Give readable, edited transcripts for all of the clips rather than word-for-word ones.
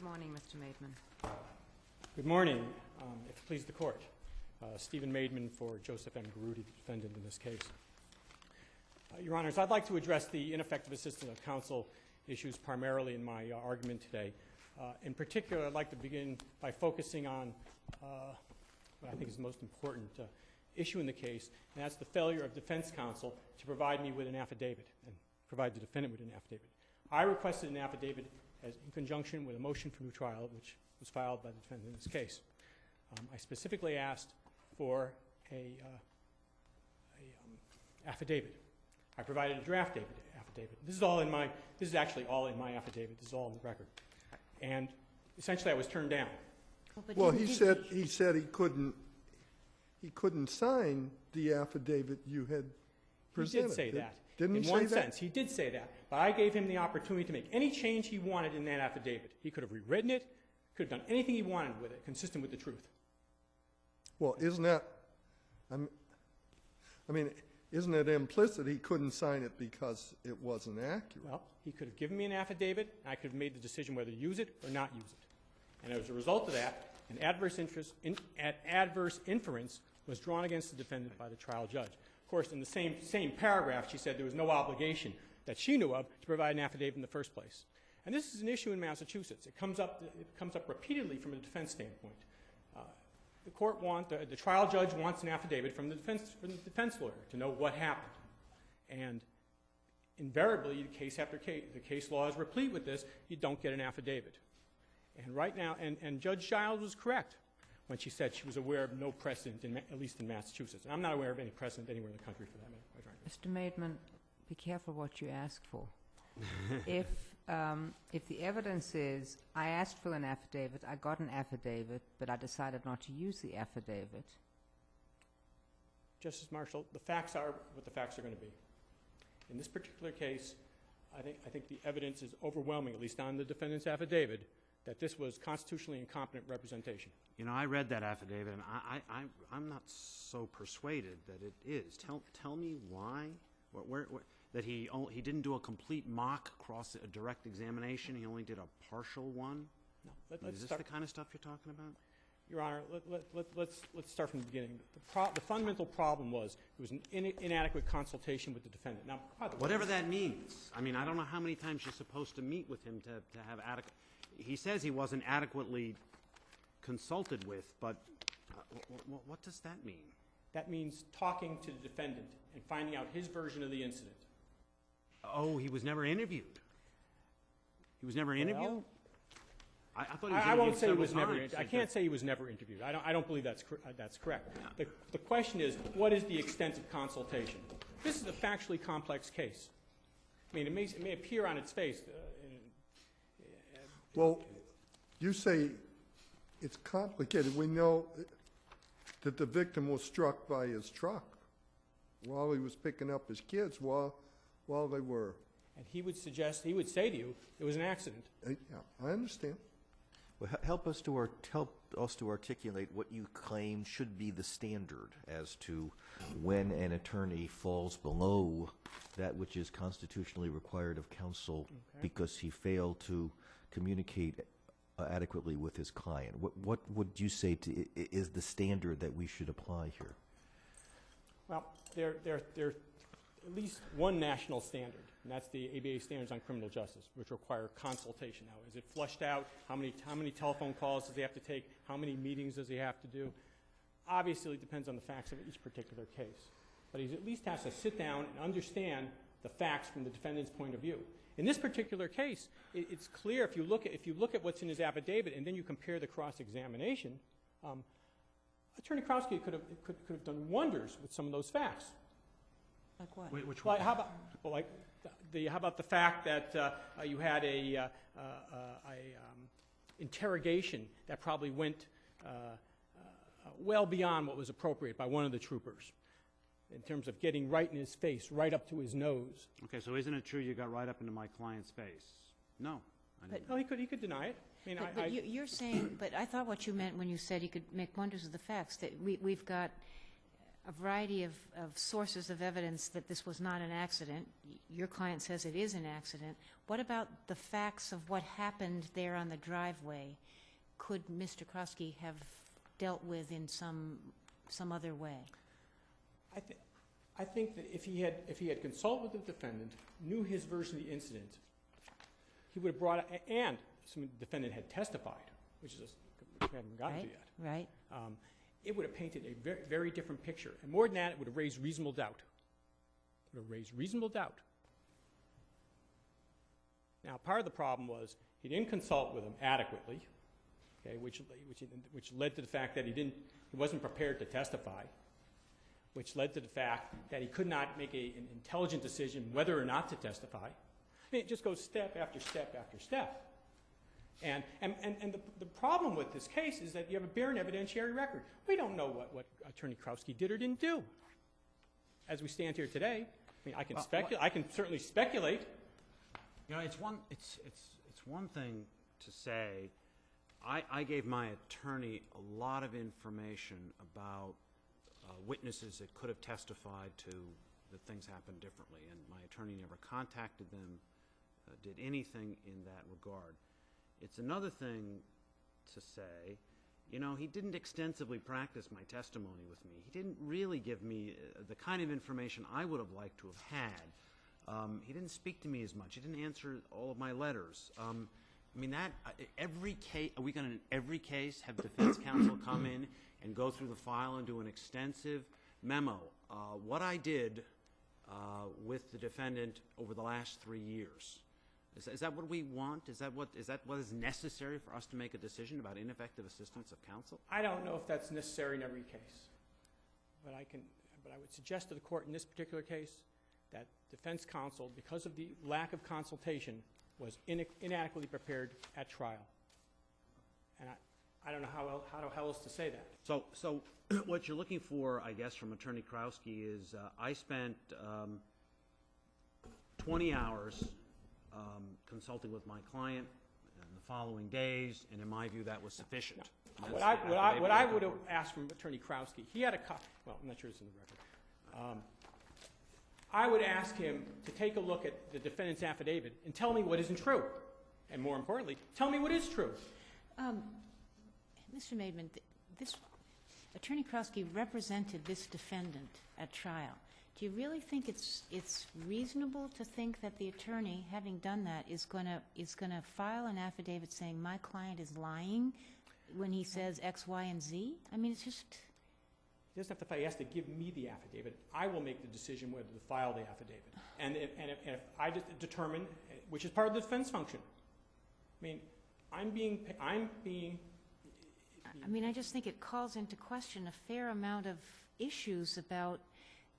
Good morning, Mr. Maidman. Good morning. If it pleases the Court. Stephen Maidman for Joseph M. Garuti, the defendant in this case. Your Honors, I'd like to address the ineffective assistance of counsel issues primarily in my argument today. In particular, I'd like to begin by focusing on what I think is the most important issue in the case, and that's the failure of defense counsel to provide me with an affidavit and provide the defendant with an affidavit. I requested an affidavit in conjunction with a motion for new trial, which was filed by the defendant in this case. I specifically asked for a affidavit. I provided a draft affidavit. This is actually all in my affidavit. This is all in the record. And essentially I was turned down. Well, he said he couldn't sign the affidavit you had presented. He did say that. Didn't he say that? In one sense, he did say that. But I gave him the opportunity to make any change he wanted in that affidavit. He could have rewritten it, could have done anything he wanted with it, consistent with the truth. Well, isn't that, isn't it implicit he couldn't sign it because it wasn't accurate? Well, he could have given me an affidavit, and I could have made the decision whether to use it or not use it. And as a result of that, an adverse inference was drawn against the defendant by the trial judge. Of course, in the same paragraph, she said there was no obligation that she knew of to provide an affidavit in the first place. And this is an issue in Massachusetts. It comes up repeatedly from a defense standpoint. The trial judge wants an affidavit from the defense lawyer to know what happened. And invariably, case after case, the case law is replete with this, you don't get an affidavit. And right now, and Judge Giles was correct when she said she was aware of no precedent, at least in Massachusetts. And I'm not aware of any precedent anywhere in the country for that matter, quite frankly. Mr. Maidman, be careful what you ask for. If the evidence is, I asked for an affidavit, I got an affidavit, but I decided not to use the affidavit. Justice Marshall, the facts are what the facts are going to be. In this particular case, I think the evidence is overwhelming, at least on the defendant's affidavit, that this was constitutionally incompetent representation. You know, I read that affidavit, and I'm not so persuaded that it is. Tell me why. That he didn't do a complete mock cross a direct examination. He only did a partial one. No, is this the kind of stuff you're talking about? Your Honor, let's start from the beginning. The fundamental problem was it was an inadequate consultation with the defendant. Now, whatever that means. I mean, I don't know how many times you're supposed to meet with him to have adequate. He says he wasn't adequately consulted with, but what does that mean? That means talking to the defendant and finding out his version of the incident. Oh, he was never interviewed. He was never interviewed? Well, I thought he was I won't say he several was never. times. I can't say he was never interviewed. I don't believe that's correct. The question is, what is the extent of consultation? This is a factually complex case. I mean, it may appear on its face. Well, you say it's complicated. We know that the victim was struck by his truck while he was picking up his kids while they were. And he would say to you, it was an accident. Yeah, I understand. Well, help us to articulate what you claim should be the standard as to when an attorney falls below that which is constitutionally required of counsel because he failed to communicate adequately with his client. What would you say is the standard that we should apply here? Well, there's at least one national standard, and that's the ABA standards on criminal justice, which require consultation. Now, is it flushed out? How many telephone calls does he have to take? How many meetings does he have to do? Obviously, it depends on the facts of each particular case. But he at least has to sit down and understand the facts from the defendant's point of view. In this particular case, it's clear if you look at what's in his affidavit and then you compare the cross-examination, Attorney Krowski could have done wonders with some of those facts. Like what? Wait, which one? How about the fact that you had a interrogation that probably went well beyond what was appropriate by one of the troopers in terms of getting right in his face, right up to his nose. Okay, so isn't it true you got right up into my client's face? No. No, he could deny it. I mean, But you're saying, but I thought what you meant when you said he could make wonders of the facts, that we've got a variety of sources of evidence that this was not an accident. Your client says it is an accident. What about the facts of what happened there on the driveway? Could Mr. Krosky have dealt with in some other way? I think that if he had consulted with the defendant, knew his version of the incident, he would have brought it, and the defendant had testified, which is we haven't gotten to yet. Right. It would have painted a very, very different picture. And more than that, it would have raised reasonable doubt. It would have raised reasonable doubt. Now, part of the problem was he didn't consult with him adequately, okay, which led to the fact that he wasn't prepared to testify, which led to the fact that he could not make an intelligent decision whether or not to testify. I mean, it just goes step after step after step. And the problem with this case is that you have a barren evidentiary record. We don't know what Attorney Krosky did or didn't do. As we stand here today, I mean, I can speculate. I can certainly speculate. You know, it's one thing to say, I gave my attorney a lot of information about witnesses that could have testified to that things happened differently, and my attorney never contacted them, did anything in that regard. It's another thing to say, you know, he didn't extensively practice my testimony with me. He didn't really give me the kind of information I would have liked to have had. He didn't speak to me as much. He didn't answer all of my letters. I mean, that every case, are we going to in every case have defense counsel come in and go through the file and do an extensive memo? What I did with the defendant over the last 3 years. Is that what we want? Is that what is necessary for us to make a decision about ineffective assistance of counsel? I don't know if that's necessary in every case, but I would suggest to the court in this particular case that defense counsel, because of the lack of consultation, was inadequately prepared at trial. And I don't know how else to say that. So what you're looking for, I guess, from Attorney Krosky is I spent 20 hours consulting with my client in the following days, and in my view, that was sufficient. What I would have asked from Attorney Krosky, he had a copy. Well, I'm not sure it's in the record. I would ask him to take a look at the defendant's affidavit and tell me what isn't true, and more importantly, tell me what is true. Mr. Maidman, this Attorney Krosky represented this defendant at trial. Do you really think it's reasonable to think that the attorney, having done that, is going to file an affidavit saying my client is lying when he says X, Y, and Z? I mean, it's just. He doesn't have to file. He has to give me the affidavit. I will make the decision whether to file the affidavit. And if I just determine, which is part of the defense function. I mean, I'm being. I mean, I just think it calls into question a fair amount of issues about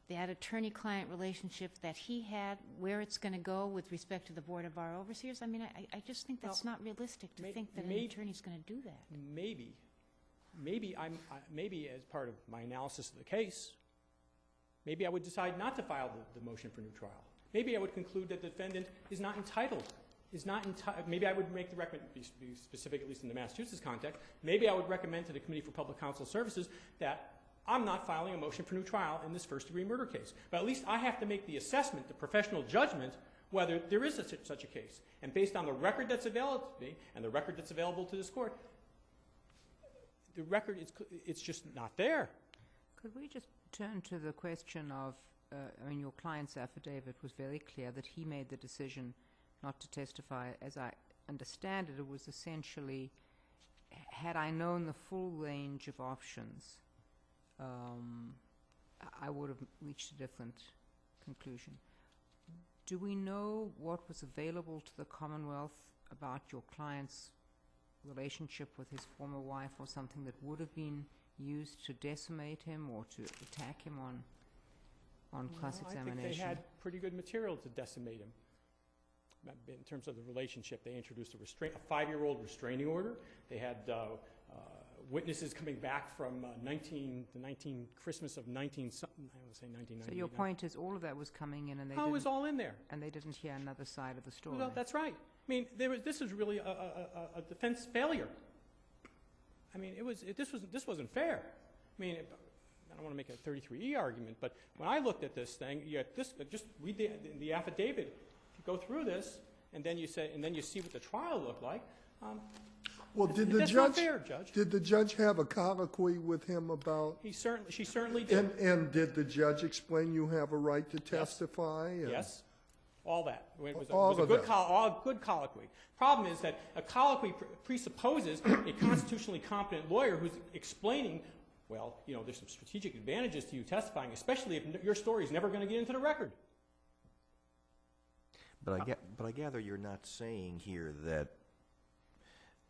that attorney-client relationship that he had, where it's going to go with respect to the Board of Bar Overseers. I mean, I just think that's not realistic to think that an attorney's going to do that. Maybe as part of my analysis of the case, maybe I would decide not to file the motion for new trial. Maybe I would conclude that the defendant is not entitled. Maybe I would make the recommendation, be specific at least in the Massachusetts context, maybe I would recommend to the Committee for Public Counsel Services that I'm not filing a motion for new trial in this first-degree murder case. But at least I have to make the assessment, the professional judgment, whether there is such a case. And based on the record that's available to me and the record that's available to this court, the record, it's just not there. Could we just turn to the question of, I mean, your client's affidavit was very clear that he made the decision not to testify. As I understand it, it was essentially, had I known the full range of options, I would have reached a different conclusion. Do we know what was available to the Commonwealth about your client's relationship with his former wife, or something that would have been used to decimate him or to attack him on cross-examination? I think they had pretty good material to decimate him. In terms of the relationship, they introduced a 5-year-old restraining order. They had witnesses coming back from Christmas of 1990. So your point is all of that was coming in, and they it was all in there, and they didn't hear another side of the story. Well, that's right. I mean, this is really a defense failure. I mean, this wasn't fair. I mean, I don't want to make a 33E argument, but when I looked at this thing, you had this, just read the affidavit, go through this, and then you see what the trial looked like. Well, did the That's judge? not fair, Judge. Did the judge have a colloquy with him about? She certainly did. And did the judge explain you have a right to testify? and- Yes, all that. It was All a of good, that. good colloquy. Problem is that a colloquy presupposes a constitutionally competent lawyer who's explaining, well, you know, there's some strategic advantages to you testifying, especially if your story is never going to get into the record. But I gather you're not saying here that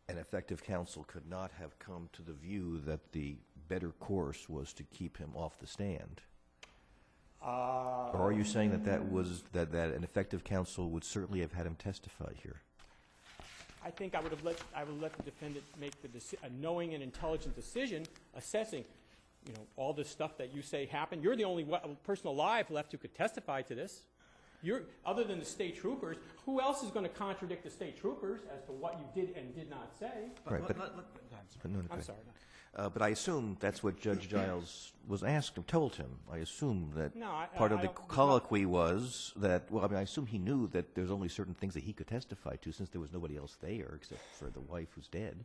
an effective counsel could not have come to the view that the better course was to keep him off the stand. Or are you saying that an effective counsel would certainly have had him testify here? I think I would let the defendant make a knowing and intelligent decision, assessing, you know, all this stuff that you say happened. You're the only person alive left who could testify to this. Other than the state troopers, who else is going to contradict the state troopers as to what you did and did not say? Right, I'm sorry. But I assume that's what Judge Giles was told him. I assume that No, part of I the don't- colloquy was that, well, I mean, I assume he knew that there's only certain things that he could testify to since there was nobody else there except for the wife who's dead.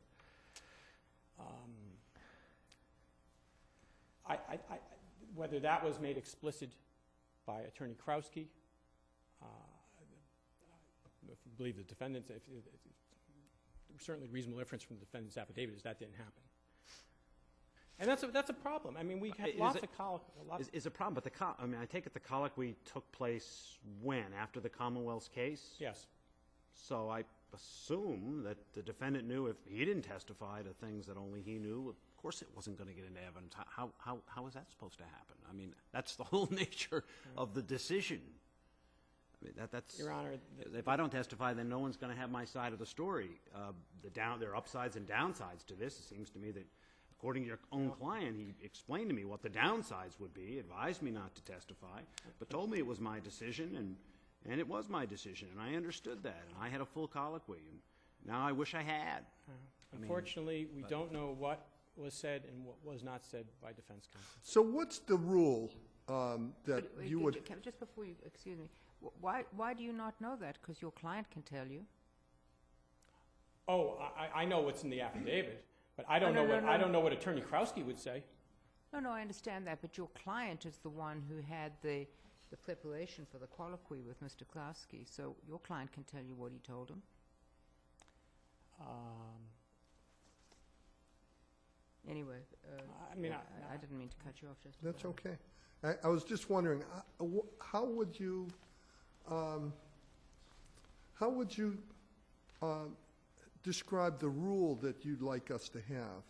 Whether that was made explicit by Attorney Krauske, if you believe the defendant's, certainly reasonable inference from the defendant's affidavit is that didn't happen. And that's a problem. I mean, we had lots of colloquy. Is a problem, but I mean, I take it the colloquy took place when? After the Commonwealth's case? Yes. So I assume that the defendant knew if he didn't testify to things that only he knew, of course it wasn't going to get into evidence. How is that supposed to happen? I mean, that's the whole nature of the decision. I mean, that's, Your Honor, if I don't testify, then no one's going to have my side of the story. There are upsides and downsides to this. It seems to me that, according to your own client, he explained to me what the downsides would be, advised me not to testify, but told me it was my decision, and it was my decision, and I understood that, and I had a full colloquy, and now I wish I had. unfortunately, we don't know what was said and what was not said by defense counsel. So what's the rule that you would? Just before you, excuse me, why do you not know that? Because your client can tell you. Oh, I know what's in the affidavit, but I don't know what Attorney Krauske would say. No, I understand that, but your client is the one who had the preparation for the colloquy with Mr. Klasky, so your client can tell you what he told him. Anyway, I mean, I didn't mean to cut you off. Just That's okay. I was just wondering, how would you describe the rule that you'd like us to have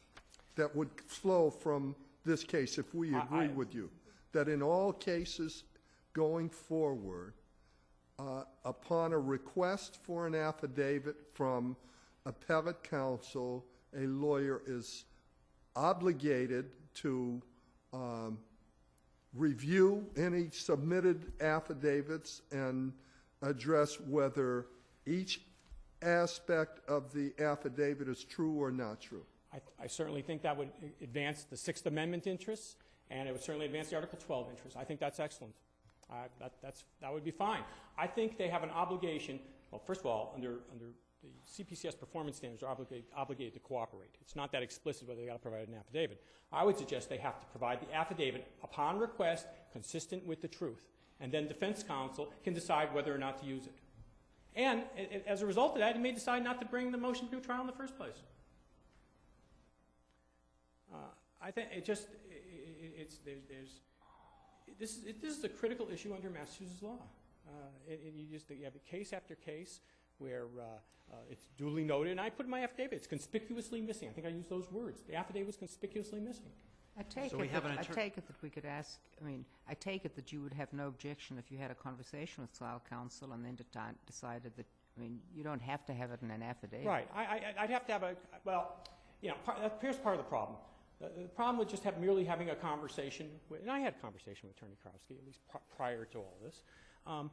that would flow from this case if we agree with you? That in all cases going forward, upon a request for an affidavit from appellate counsel, a lawyer is obligated to review any submitted affidavits and address whether each aspect of the affidavit is true or not true. I certainly think that would advance the Sixth Amendment interests, and it would certainly advance the Article 12 interests. I think that's excellent. That would be fine. I think they have an obligation. Well, first of all, under the CPCS performance standards, are obligated to cooperate. It's not that explicit whether they got to provide an affidavit. I would suggest they have to provide the affidavit upon request, consistent with the truth, and then defense counsel can decide whether or not to use it. And as a result of that, he may decide not to bring the motion to trial in the first place. I think this is a critical issue under Massachusetts law. You have case after case where it's duly noted, and I put in my affidavit, it's conspicuously missing. I think I used those words. The affidavit was conspicuously missing. I take it that we could ask, I take it that you would have no objection if you had a conversation with trial counsel and then decided that, you don't have to have it in an affidavit. Right. I'd have to have here's part of the problem. The problem with just merely having a conversation, and I had a conversation with Attorney Krauske, at least prior to all this. A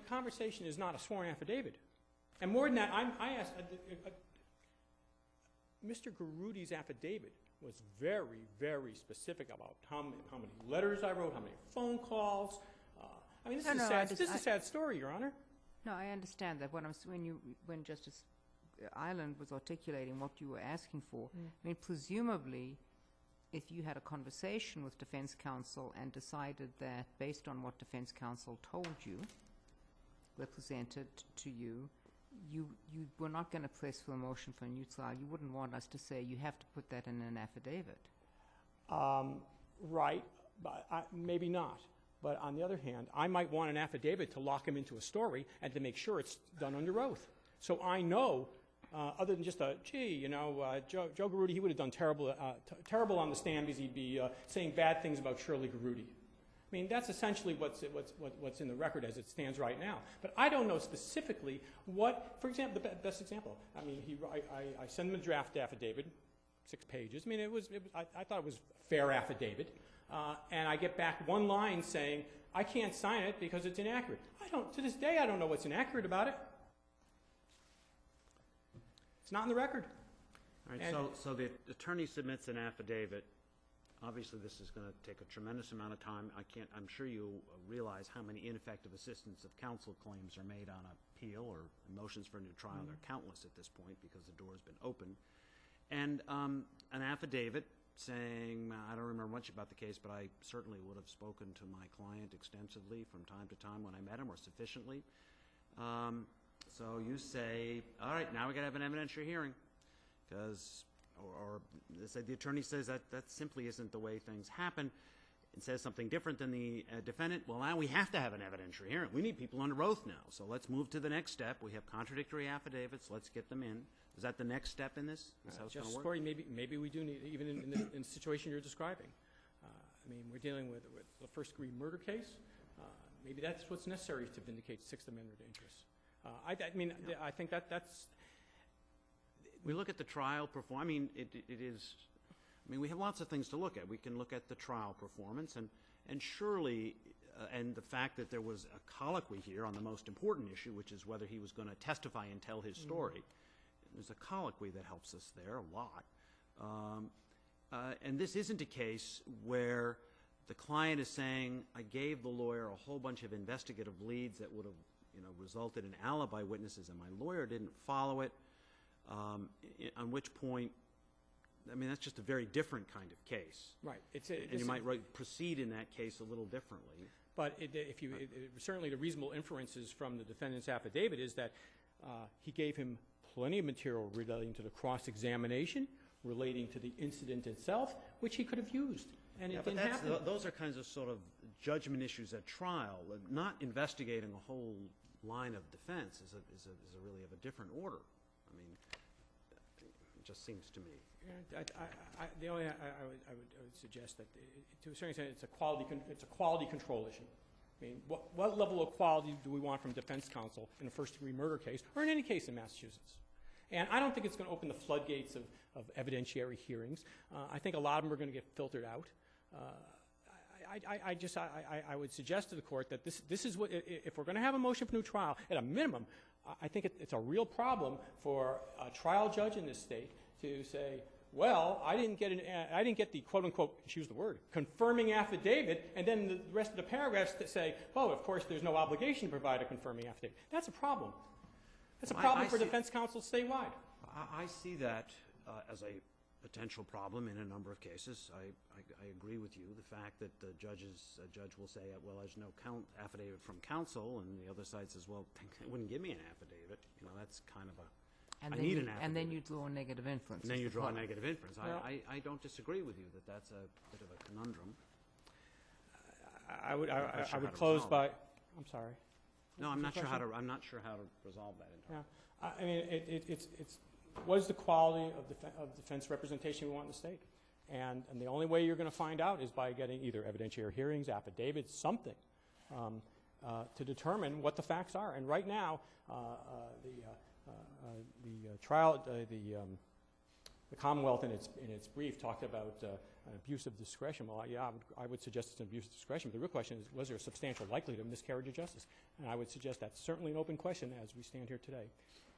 conversation is not a sworn affidavit. And more than that, I asked, Mr. Garuti's affidavit was very, very specific about how many letters I wrote, how many phone calls. I mean, this is a sad story, Your Honor. No, I understand that. When Justice Ireland was articulating what you were asking for, I mean, presumably, if you had a conversation with defense counsel and decided that based on what defense counsel told you, represented to you, you were not going to press for a motion for a new trial. You wouldn't want us to say you have to put that in an affidavit. Right, but maybe not. But on the other hand, I might want an affidavit to lock him into a story and to make sure it's done under oath. So I know, other than just Joe Garuti, he would have done terrible on the stand because he'd be saying bad things about Shirley Garuti. I mean, that's essentially what's in the record as it stands right now. But I don't know specifically what, for example, the best example. I mean, I send him a draft affidavit, 6 pages. I mean, I thought it was a fair affidavit. And I get back one line saying, I can't sign it because it's inaccurate. To this day, I don't know what's inaccurate about it. It's not in the record. All right, so the attorney submits an affidavit. Obviously, this is going to take a tremendous amount of time. I'm sure you realize how many ineffective assistance of counsel claims are made on appeal or motions for a new trial. They're countless at this point because the door has been opened. And an affidavit saying, I don't remember much about the case, but I certainly would have spoken to my client extensively from time to time when I met him, or sufficiently. So you say, all right, now we got to have an evidentiary hearing, because, or the attorney says that simply isn't the way things happen, and says something different than the defendant. Well, now we have to have an evidentiary hearing. We need people under oath now. So let's move to the next step. We have contradictory affidavits. Let's get them in. Is that the next step in this? Is how it's going to work? Corey, maybe we do need, even in the situation you're describing. I mean, we're dealing with a first-degree murder case. Maybe that's what's necessary to vindicate Sixth Amendment interests. I think that's... We look at the trial performance. I mean, it is... I mean, we have lots of things to look at. We can look at the trial performance, and surely, and the fact that there was a colloquy here on the most important issue, which is whether he was going to testify and tell his story. There's a colloquy that helps us there a lot. And this isn't a case where the client is saying, I gave the lawyer a whole bunch of investigative leads that would have resulted in alibi witnesses, and my lawyer didn't follow it, on which point, I mean, that's just a very different kind of case. Right. And you might proceed in that case a little differently. But certainly the reasonable inferences from the defendant's affidavit is that he gave him plenty of material relating to the cross-examination, relating to the incident itself, which he could have used. And it didn't happen. Those are kinds of sort of judgment issues at trial. Not investigating a whole line of defense is really of a different order. I mean, it just seems to me. The only I would suggest that to a certain extent it's a quality control issue. I mean, what level of quality do we want from defense counsel in a first-degree murder case, or in any case in Massachusetts? And I don't think it's going to open the floodgates of evidentiary hearings. I think a lot of them are going to get filtered out. I would suggest to the court that this is what, if we're going to have a motion for new trial, at a minimum, I think it's a real problem for a trial judge in this state to say, well, I didn't get the quote-unquote, use the word, confirming affidavit, and then the rest of the paragraphs that say, well, of course, there's no obligation to provide a confirming affidavit. That's a problem. That's a problem for defense counsel statewide. I see that as a potential problem in a number of cases. I agree with you. The fact that a judge will say, well, there's no affidavit from counsel, and the other side says, well, they wouldn't give me an affidavit. That's kind of a... I need an affidavit. And then you draw a negative inference. And then you draw a negative inference. Well, I don't disagree with you that that's a bit of a conundrum. I would close by... I'm sorry. No, I'm not sure how to resolve that. Yeah. I mean, it's what is the quality of defense representation we want in the state? And the only way you're going to find out is by getting either evidentiary hearings, affidavits, something, to determine what the facts are. And right now, the Commonwealth in its brief talked about an abuse of discretion. Well, yeah, I would suggest it's an abuse of discretion. But the real question is, was there a substantial likelihood of miscarriage of justice? And I would suggest that's certainly an open question as we stand here today.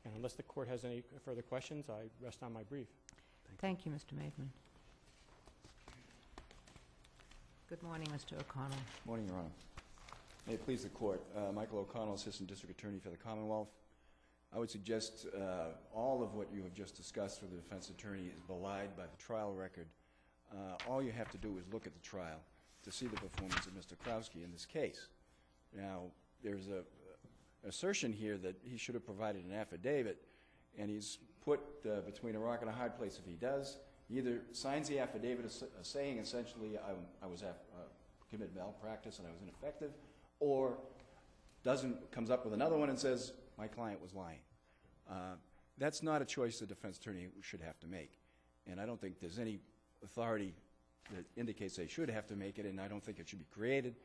And unless the court has any further questions, I rest on my brief. Thank you, Mr. Maidman. Good morning, Mr. O'Connell. Morning, Your Honor. May it please the Court. Michael O'Connell, Assistant District Attorney for the Commonwealth. I would suggest all of what you have just discussed with the defense attorney is belied by the trial record. All you have to do is look at the trial to see the performance of Mr. Krowski in this case. Now, there's a assertion here that he should have provided an affidavit, and he's put between a rock and a hard place if he does. He either signs the affidavit saying essentially I was committed malpractice and I was ineffective, or comes up with another one and says my client was lying. That's not a choice the defense attorney should have to make, and I don't think there's any authority that indicates they should have to make it, and I don't think it should be created,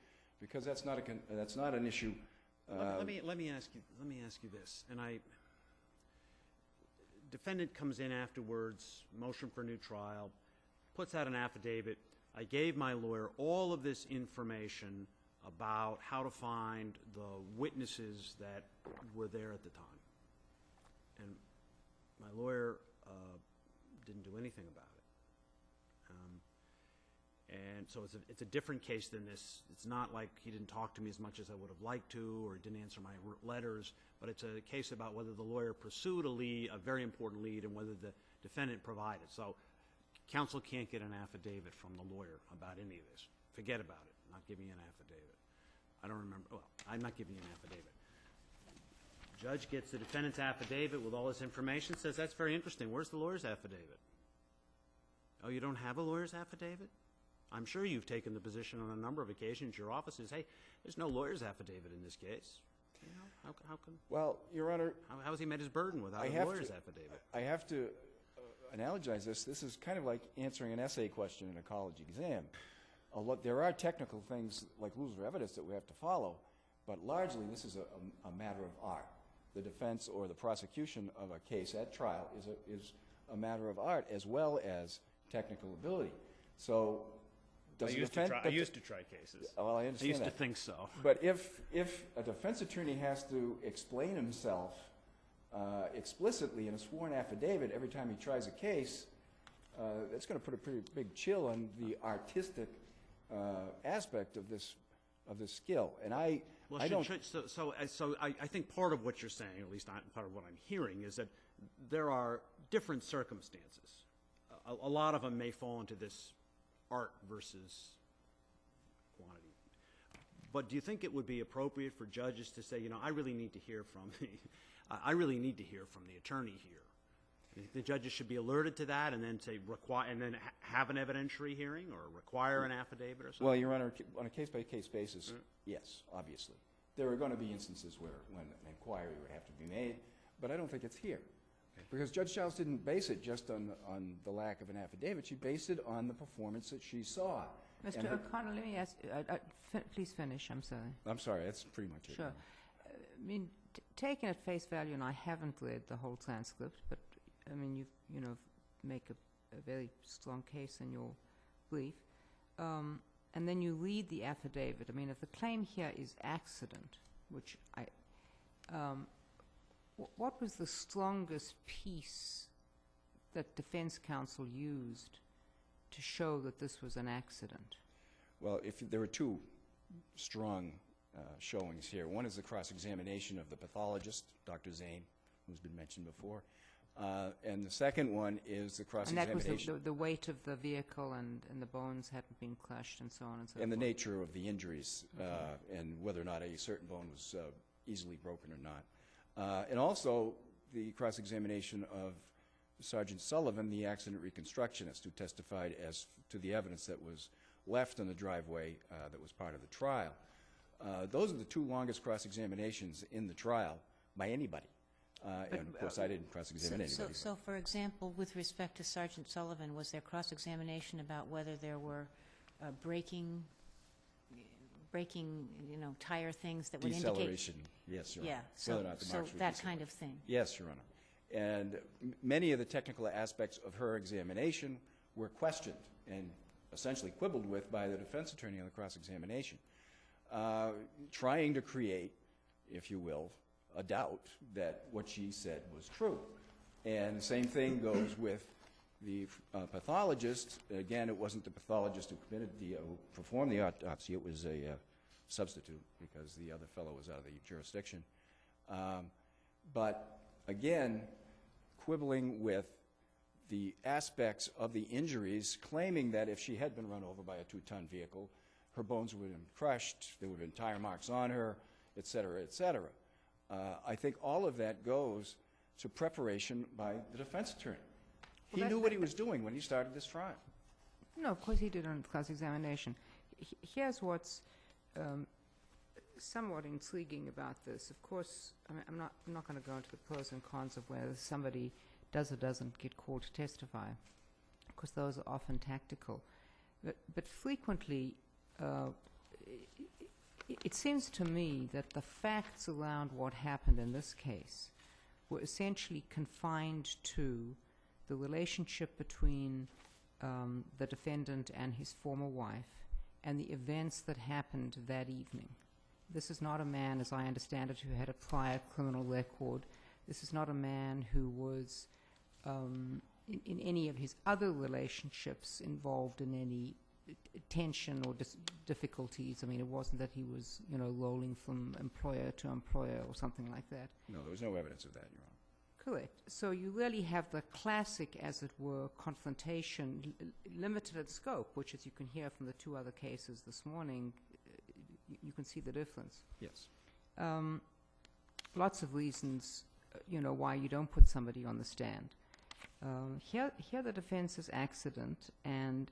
because that's not an issue. Let me ask you this, and defendant comes in afterwards, motion for new trial, puts out an affidavit. I gave my lawyer all of this information about how to find the witnesses that were there at the time, and my lawyer didn't do anything about it. And so it's a different case than this. It's not like he didn't talk to me as much as I would have liked to, or he didn't answer my letters, but it's a case about whether the lawyer pursued a very important lead, and whether the defendant provided. So counsel can't get an affidavit from the lawyer about any of this. Forget about it. I'm not giving you an affidavit. I don't remember. Well, I'm not giving you an affidavit. Judge gets the defendant's affidavit with all this information, says, that's very interesting. Where's the lawyer's affidavit? Oh, you don't have a lawyer's affidavit? I'm sure you've taken the position on a number of occasions. Your office says, hey, there's no lawyer's affidavit in this case. You know, how can? Well, Your Honor, how has he met his burden without a lawyer's affidavit? I have to analogize this. This is kind of like answering an essay question in a college exam. There are technical things like rules of evidence that we have to follow, but largely this is a matter of art. The defense or the prosecution of a case at trial is a matter of art as well as technical ability. So I used to try cases. Well, I understand I used that. to think so. But if a defense attorney has to explain himself explicitly in a sworn affidavit every time he tries a case, that's going to put a pretty big chill on the artistic aspect of this skill. And I think part of what you're saying, at least part of what I'm hearing, is that there are different circumstances. A lot of them may fall into this art versus quantity. But do you think it would be appropriate for judges to say, I really need to hear from the attorney here? The judges should be alerted to that, and then say have an evidentiary hearing or require an affidavit or something? Well, Your Honor, on a case-by-case basis, yes, obviously. There are going to be instances when an inquiry would have to be made, but I don't think it's here. Because Judge Childs didn't base it just on the lack of an affidavit. She based it on the performance that she saw. Mr. O'Connell, let me ask, please finish, I'm sorry. I'm sorry, that's pretty much it. Sure. I mean, taken at face value, and I haven't read the whole transcript, but, I mean, you make a very strong case in your brief. And then you read the affidavit. I mean, if the claim here is accident, which what was the strongest piece that defense counsel used to show that this was an accident? Well, there were two strong showings here. One is the cross-examination of the pathologist, Dr. Zane, who's been mentioned before. And the second one is the cross-examination. And that was the weight of the vehicle and the bones hadn't been crushed and so on and so forth. And the nature of the injuries and whether or not a certain bone was easily broken or not. And also the cross-examination of Sergeant Sullivan, the accident reconstructionist, who testified as to the evidence that was left in the driveway that was part of the trial. Those are the two longest cross-examinations in the trial by anybody. And, of course, I didn't cross-examine anybody. So, for example, with respect to Sergeant Sullivan, was there cross-examination about whether there were breaking, tire things that would indicate? Deceleration, yes, Your Honor. Yeah, so that kind of thing. Yes, Your Honor. And many of the technical aspects of her examination were questioned and essentially quibbled with by the defense attorney on the cross-examination, trying to create, if you will, a doubt that what she said was true. And the same thing goes with The pathologist, again, it wasn't the pathologist who performed the autopsy. It was a substitute because the other fellow was out of the jurisdiction. But again, quibbling with the aspects of the injuries, claiming that if she had been run over by a 2-ton vehicle, her bones would have been crushed, there would have been tire marks on her, et cetera, et cetera. I think all of that goes to preparation by the defense attorney. He knew what he was doing when he started this trial. No, of course he did on cross-examination. Here's what's somewhat intriguing about this. Of course, I'm not going to go into the pros and cons of whether somebody does or doesn't get called to testify, because those are often tactical. But frequently, it seems to me that the facts around what happened in this case were essentially confined to the relationship between the defendant and his former wife and the events that happened that evening. This is not a man, as I understand it, who had a prior criminal record. This is not a man who was in any of his other relationships involved in any tension or difficulties. I mean, it wasn't that he was, rolling from employer to employer or something like that. No, there was no evidence of that, Your Honor. Correct. So you really have the classic, as it were, confrontation, limited in scope, which, as you can hear from the 2 other cases this morning, you can see the difference. Yes. Lots of reasons, why you don't put somebody on the stand. Here the defense is accident, and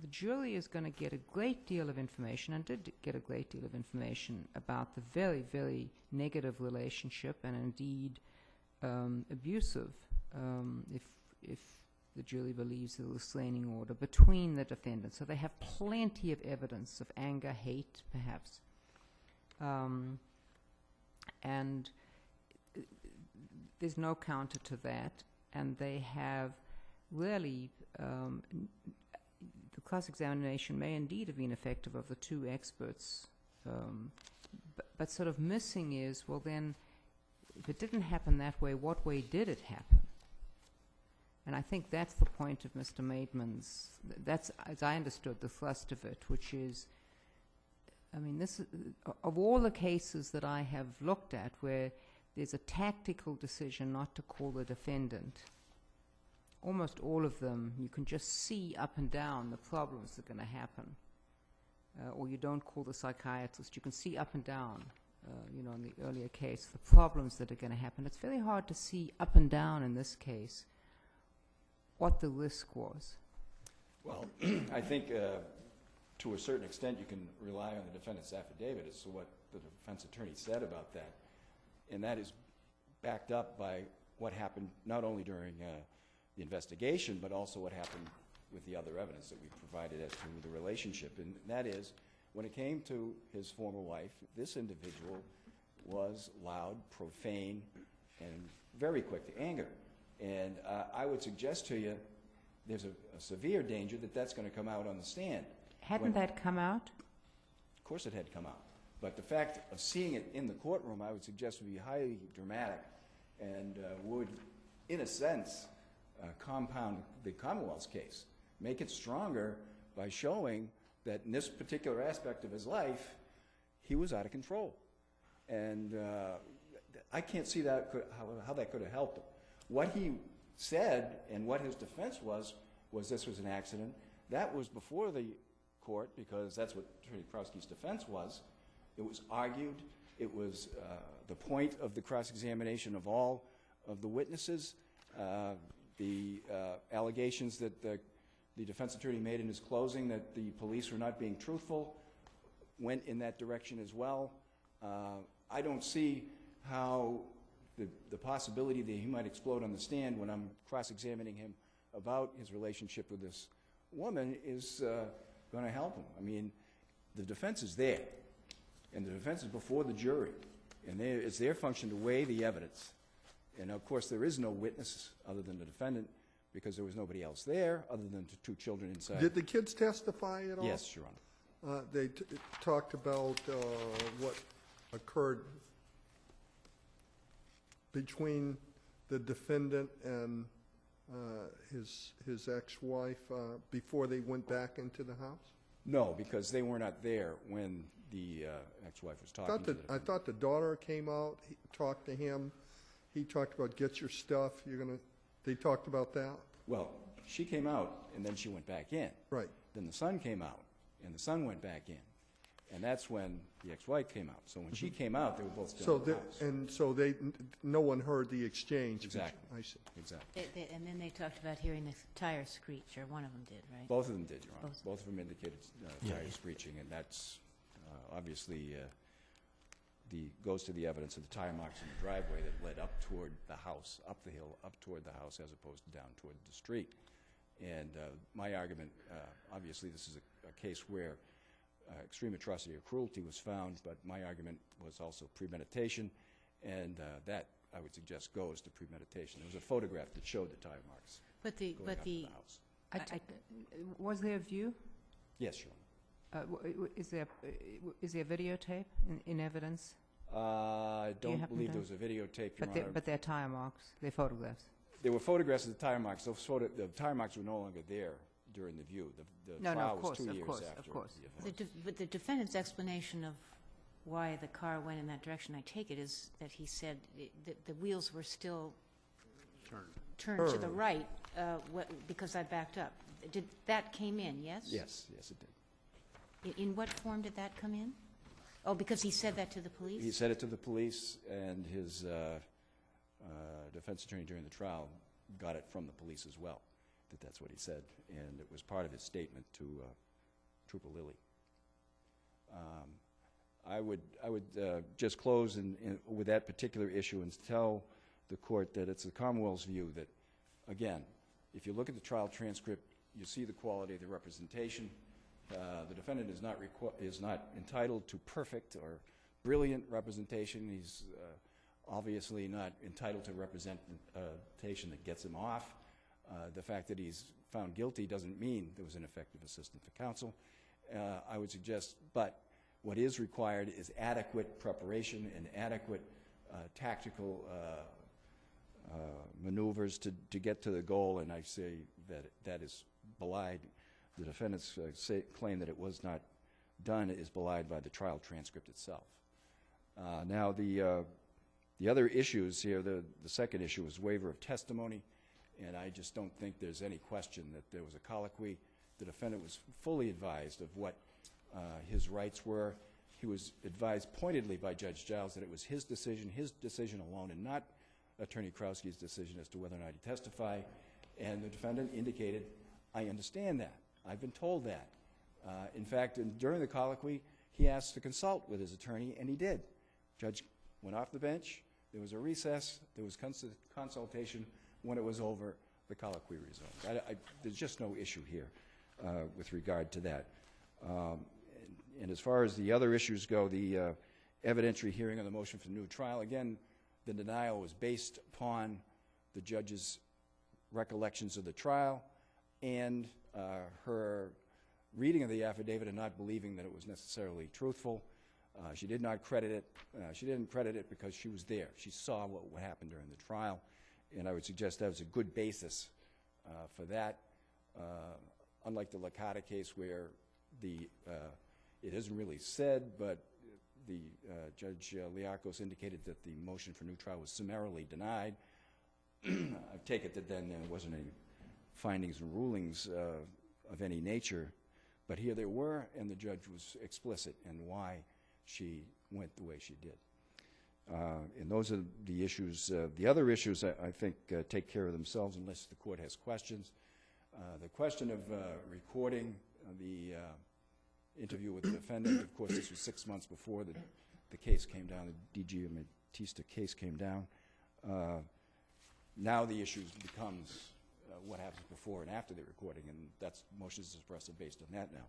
the jury is going to get a great deal of information, and did get a great deal of information about the very, very negative relationship, and indeed abusive, if the jury believes the restraining order, between the defendants. So they have plenty of evidence of anger, hate, perhaps. And there's no counter to that. And they have really, the cross-examination may indeed have been effective of the 2 experts, but sort of missing is, well then, if it didn't happen that way, what way did it happen? And I think that's the point of Mr. Maidman's, that's, as I understood, the thrust of it, which is, this is, of all the cases that I have looked at where there's a tactical decision not to call the defendant, almost all of them, you can just see up and down the problems that are going to happen. Or you don't call the psychiatrist, you can see up and down. In the earlier case, the problems that are going to happen. It's very hard to see up and down in this case what the risk was. Well, I think to a certain extent you can rely on the defendant's affidavit as to what the defense attorney said about that. And that is backed up by what happened not only during the investigation, but also what happened with the other evidence that we provided as to the relationship. And that is, when it came to his former wife, this individual was loud, profane, and very quick to anger. And I would suggest to you there's a severe danger that that's going to come out on the stand. Hadn't that come out? Of course it had come out. But the fact of seeing it in the courtroom, I would suggest, would be highly dramatic and would, in a sense, compound the Commonwealth's case, make it stronger by showing that in this particular aspect of his life, he was out of control. And I can't see that how that could have helped him. What he said and what his defense was this was an accident. That was before the court, because that's what Attorney Krowski's defense was. It was argued. It was the point of the cross-examination of all of the witnesses. The allegations that the defense attorney made in his closing that the police were not being truthful went in that direction as well. I don't see how the possibility that he might explode on the stand when I'm cross-examining him about his relationship with this woman is going to help him. I mean, the defense is there, and the defense is before the jury, and it's their function to weigh the evidence. And, of course, there is no witness other than the defendant because there was nobody else there other than the 2 children inside. Did the kids testify at all? Yes, Your Honor. They talked about what occurred between the defendant and his ex-wife before they went back into the house? No, because they were not there when the ex-wife was talking to the I defendant. thought the daughter came out, talked to him. He talked about, get your stuff, they talked about that? Well, she came out, and then she went back in. Right. Then the son came out, and the son went back in. And that's when the ex-wife came out. So when she came out, they were both still in the house. And so no one heard the exchange? Exactly. I see. Exactly. And then they talked about hearing the tire screech, or one of them did, right? Both of them did, Your Honor. Both. Both of them indicated tire screeching, and that's obviously goes to the evidence of the tire marks in the driveway that led up toward the house, up the hill, up toward the house, as opposed to down toward the street. And my argument, obviously this is a case where extreme atrocity or cruelty was found, but my argument was also premeditation, and that, I would suggest, goes to premeditation. There was a photograph that showed the tire marks But the, going up but to the, the house. Was there a view? Yes, Your Is there videotape in evidence? Honor. I Do you don't happen believe to- there was a videotape, Your Honor. But they're tire marks, they're photographs. There were photographs of the tire marks. Those the tire marks were no longer there during the view. The No, trial of was course, 2 of years course, after of course. the event. but the defendant's explanation of why the car went in that direction, I take it, is that he said that the wheels were still turned to the Turned. right because I backed up. Did that came in, yes? Yes, yes, it did. In what form did that come in? Oh, because he said that to the police? He said it to the police, and his defense attorney during the trial got it from the police as well, that that's what he said, and it was part of his statement to Trooper Lilly. I would just close with that particular issue and tell the court that it's the Commonwealth's view that, again, if you look at the trial transcript, you see the quality of the representation. The defendant is not entitled to perfect or brilliant representation. He's obviously not entitled to representation that gets him off. The fact that he's found guilty doesn't mean there was ineffective assistance to counsel. I would suggest, but what is required is adequate preparation and adequate tactical maneuvers to get to the goal, and I say that that is belied. The defendant's claim that it was not done is belied by the trial transcript itself. Now, the other issues here, the second issue is waiver of testimony, and I just don't think there's any question that there was a colloquy. The defendant was fully advised of what his rights were. He was advised pointedly by Judge Giles that it was his decision alone, and not Attorney Krauski's decision as to whether or not he testify. And the defendant indicated, I understand that. I've been told that. In fact, during the colloquy, he asked to consult with his attorney, and he did. Judge went off the bench. There was a recess. There was consultation. When it was over, the colloquy resumed. There's just no issue here with regard to that. And as far as the other issues go, the evidentiary hearing on the motion for new trial, again, the denial was based upon the judge's recollections of the trial and her reading of the affidavit and not believing that it was necessarily truthful. She did not credit it. She didn't credit it because she was there. She saw what happened during the trial, and I would suggest that was a good basis for that. Unlike the Licata case where it isn't really said, but the Judge Liakos indicated that the motion for new trial was summarily denied. I take it that then there wasn't any findings and rulings of any nature, but here there were, and the judge was explicit in why she went the way she did. And those are the issues. The other issues, I think, take care of themselves unless the court has questions. The question of recording the interview with the defendant, of course, this was 6 months before the case came down, the D.G. Amatista case came down. Now the issue becomes what happens before and after the recording, and that's motions to suppress are based on that now,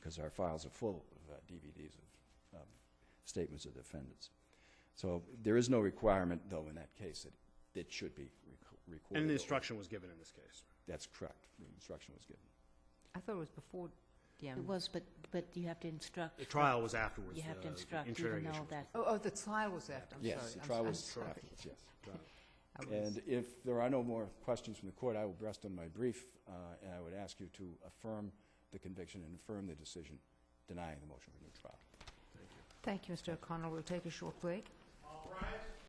because our files are full of DVDs of statements of defendants. So there is no requirement, though, in that case that it should be recorded. And the instruction was given in this case. That's correct. The instruction was given. I thought it was before, yeah. It was, but you have to instruct. The trial was afterwards. You have to the instruct, interior even issue though was that. Oh, the trial was after, I'm sorry. Yes, the trial was sorry. afterwards, yes. I was- And if there are no more questions from the court, I will rest on my brief, and I would ask you to affirm the conviction and affirm the decision denying the motion for new trial. Thank you, Mr. O'Connell. We'll take a short break. All rise.